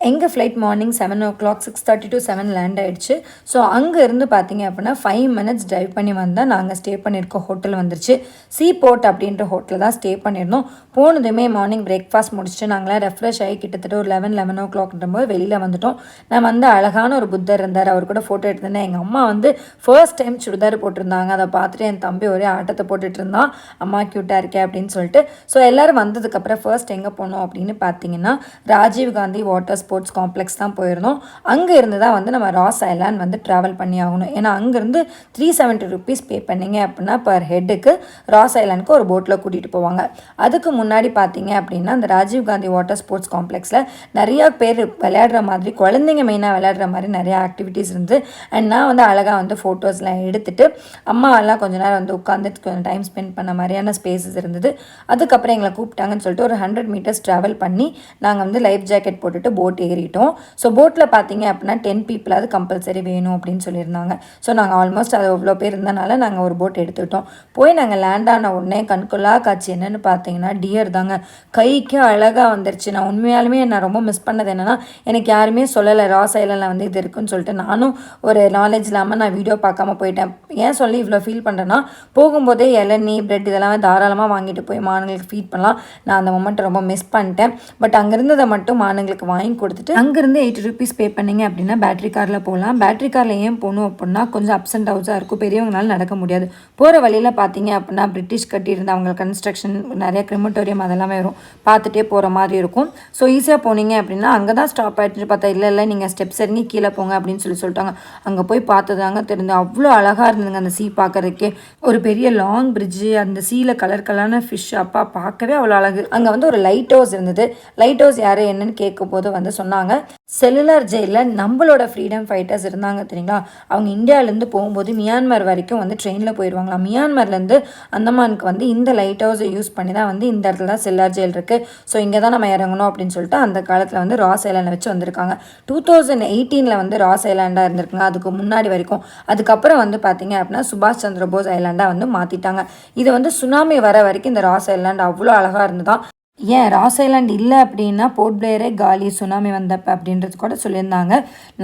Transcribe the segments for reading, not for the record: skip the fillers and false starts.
எங்கள் flight morning 7 o'clock 6:30 to 7 land ஆகிடுச்சு. So அங்கேருந்து பார்த்தீங்க அப்படின்னா 5 minutes ட்ரைவ் பண்ணி வந்தால் நாங்கள் ஸ்டே பண்ணியிருக்கோம் ஹோட்டல் வந்துருச்சு. சீ போர்ட் அப்படின்ற ஹோட்டலில் தான் ஸ்டே பண்ணியிருந்தோம். போனதுமே மார்னிங் பிரேக்ஃபாஸ்ட் முடிச்சுட்டு நாங்களாம் ரெஃப்ரெஷ் ஆகி கிட்டத்தட்ட ஒரு 11 o'clockன்றபோது வெளியில் வந்துட்டோம். நான் வந்து அழகான ஒரு புத்தர் இருந்தார், அவர் கூட ஃபோட்டோ எடுத்திருந்தேன். எங்கள் அம்மா வந்து ஃபர்ஸ்ட் டைம் சுடிதார் போட்டிருந்தாங்க. அதை பார்த்துட்டு என் தம்பி ஒரே ஆட்டத்தை போட்டுட்டு இருந்தான், அம்மா க்யூட்டாக இருக்கே அப்படின்னு சொல்லிட்டு. ஸோ எல்லோரும் வந்ததுக்கப்புறம் ஃபர்ஸ்ட் எங்கே போனோம் அப்படின்னு பார்த்தீங்கன்னா Rajiv Gandhi water sports complex தான் போயிருந்தோம். அங்கே இருந்து தான் வந்து நம்ம ராஸ் ஐலாண்ட் வந்து ட்ராவல் பண்ணி ஆகணும். ஏன்னா அங்கேருந்து 370 rupees பே பண்ணிங்க அப்படின்னா பர் ஹெட்டுக்கு ராஸ் ஐலாண்டுக்கு ஒரு போட்டில் கூட்டிகிட்டு போவாங்க. அதுக்கு முன்னாடி பார்த்தீங்க அப்படின்னா அந்த ராஜீவ் காந்தி வாட்டர் ஸ்போர்ட்ஸ் காம்ப்ளெக்ஸில் நிறையா பேர் விளையாடுற மாதிரி, குழந்தைங்க மெயினாக விளையாடுற மாதிரி நிறையா ஆக்டிவிட்டீஸ் இருந்து. அண்ட் நான் வந்து அழகாக வந்து ஃபோட்டோஸ்லாம் எடுத்துகிட்டு அம்மாவெல்லாம் கொஞ்ச நேரம் வந்து உட்காந்துட்டு கொஞ்சம் டைம் ஸ்பெண்ட் பண்ண மாதிரியான ஸ்பேஸஸ் இருந்தது. அதுக்கப்புறம் எங்களை கூப்பிட்டாங்கன்னு சொல்லிட்டு ஒரு 100 meters ட்ராவல் பண்ணி நாங்கள் வந்து லைஃப் ஜாக்கெட் போட்டுட்டு போட் ஏறிட்டோம். ஸோ போட்டில் பார்த்தீங்க அப்படின்னா 10 people அது கம்பல்சரி வேணும் அப்படின்னு சொல்லியிருந்தாங்க. ஸோ நாங்கள் ஆல்மோஸ்ட் அது அவ்வளோ பேர் இருந்தனால நாங்கள் ஒரு போட் எடுத்துக்கிட்டோம். போய் நாங்கள் லேண்ட் ஆன உடனே கண்கொள்ளா காட்சி என்னென்னு பார்த்தீங்கன்னா டியர் தாங்க. கைக்கு அழகாக வந்துருச்சு. நான் உண்மையாலுமே நான் ரொம்ப மிஸ் பண்ணது என்னென்னா, எனக்கு யாருமே சொல்லலை ராஸ் ஐலாண்டில் வந்து இது இருக்குன்னு சொல்லிட்டு. நானும் ஒரு நாலேஜ் இல்லாமல் நான் வீடியோ பார்க்காம போயிட்டேன். ஏன் சொல்லி இவ்வளோ ஃபீல் பண்ணுறேன்னா, போகும்போதே இளநீ பிரெட் இதெல்லாம் தாராளமாக வாங்கிட்டு போய் மானுங்களுக்கு ஃபீட் பண்ணலாம். நான் அந்த மொமெண்ட்டை ரொம்ப மிஸ் பண்ணிட்டேன். பட் அங்கே இருந்ததை மட்டும் மானுங்களுக்கு வாங்கி கொடுத்துட்டு அங்கேருந்து 80 rupees பே பண்ணிங்க அப்படின்னா பேட்டரி காரில் போகலாம். பேட்டரி காரில் ஏன் போகணும் அப்படின்னா கொஞ்சம் அப்ஸ் அண்ட் டவுன்ஸாக இருக்கும், பெரியவங்களால நடக்க முடியாது. போகிற வழியில் பார்த்தீங்க அப்படின்னா பிரிட்டிஷ் கட்டியிருந்த அவங்க கன்ஸ்ட்ரக்ஷன் நிறைய கிரிமட்டோரியம் அதெல்லாமே வரும், பார்த்துட்டே போகிற மாதிரி இருக்கும். ஸோ ஈஸியாக போனீங்க அப்படின்னா அங்கே தான் ஸ்டாப் ஆகிட்டு பார்த்தா இல்லை நீங்கள் ஸ்டெப்ஸ் இறங்கி கீழே போங்க அப்படின்னு சொல்லிட்டாங்க. அங்கே போய் பார்த்ததாங்க தெரிஞ்சு அவ்வளோ அழகாக இருந்ததுங்க அந்த சீ பார்க்குறதுக்கே. ஒரு பெரிய லாங் பிரிட்ஜு, அந்த சீல கலர் கலரான ஃபிஷ், அப்பா பார்க்கவே அவ்வளோ அழகு. அங்கே வந்து ஒரு லைட் ஹவுஸ் இருந்தது. லைட் ஹவுஸ் யார் என்னன்னு கேட்கும் போது வந்து சொன்னாங்க, செல்லுலார் ஜெயிலில் நம்மளோட ஃப்ரீடம் ஃபைட்டர்ஸ் இருந்தாங்க தெரியுங்களா, அவங்க இந்தியாவிலேருந்து போகும்போது மியான்மர் வரைக்கும் வந்து ட்ரெயினில் போயிடுவாங்களாம். மியான்மர்லேருந்து அந்தமானுக்கு வந்து இந்த லைட் ஹவுஸை யூஸ் பண்ணி தான் வந்து இந்த இடத்துல தான் செல்லார் ஜெயில் இருக்குது. ஸோ இங்கே தான் நம்ம இறங்கணும் அப்படின்னு சொல்லிட்டு அந்த காலத்தில் வந்து ராஸ் ஐலாண்டை வச்சு வந்திருக்காங்க. 2018 வந்து ராஸ் ஐலாண்டாக இருந்திருக்குங்க, அதுக்கு முன்னாடி வரைக்கும். அதுக்கப்புறம் வந்து பார்த்தீங்க அப்படின்னா சுபாஷ் சந்திர போஸ் ஐலாண்டாக வந்து மாற்றிட்டாங்க. இது வந்து சுனாமி வர வரைக்கும் இந்த ராஸ் ஐலாண்ட் அவ்வளோ அழகாக இருந்துதான். ஏன் ராஸ் ஐலாண்ட் இல்லை அப்படின்னா போர்ட் பிளேயரே காலி சுனாமி வந்தப்போ அப்படின்றது கூட சொல்லியிருந்தாங்க.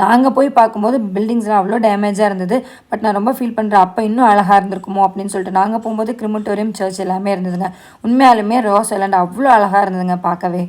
நாங்கள் போய் பார்க்கும்போது பில்டிங்ஸ்லாம் அவ்வளோ டேமேஜாக இருந்தது. பட் நான் ரொம்ப ஃபீல் பண்ணுறேன், அப்போ இன்னும் அழகாக இருந்திருக்குமோ அப்படின்னு சொல்லிட்டு. நாங்கள் போகும்போது கிரிமட்டோரியம் சர்ச் எல்லாமே இருந்ததுங்க. உண்மையாலுமே ராஸ் ஐலாண்ட் அவ்வளோ அழகாக இருந்ததுங்க பார்க்கவே.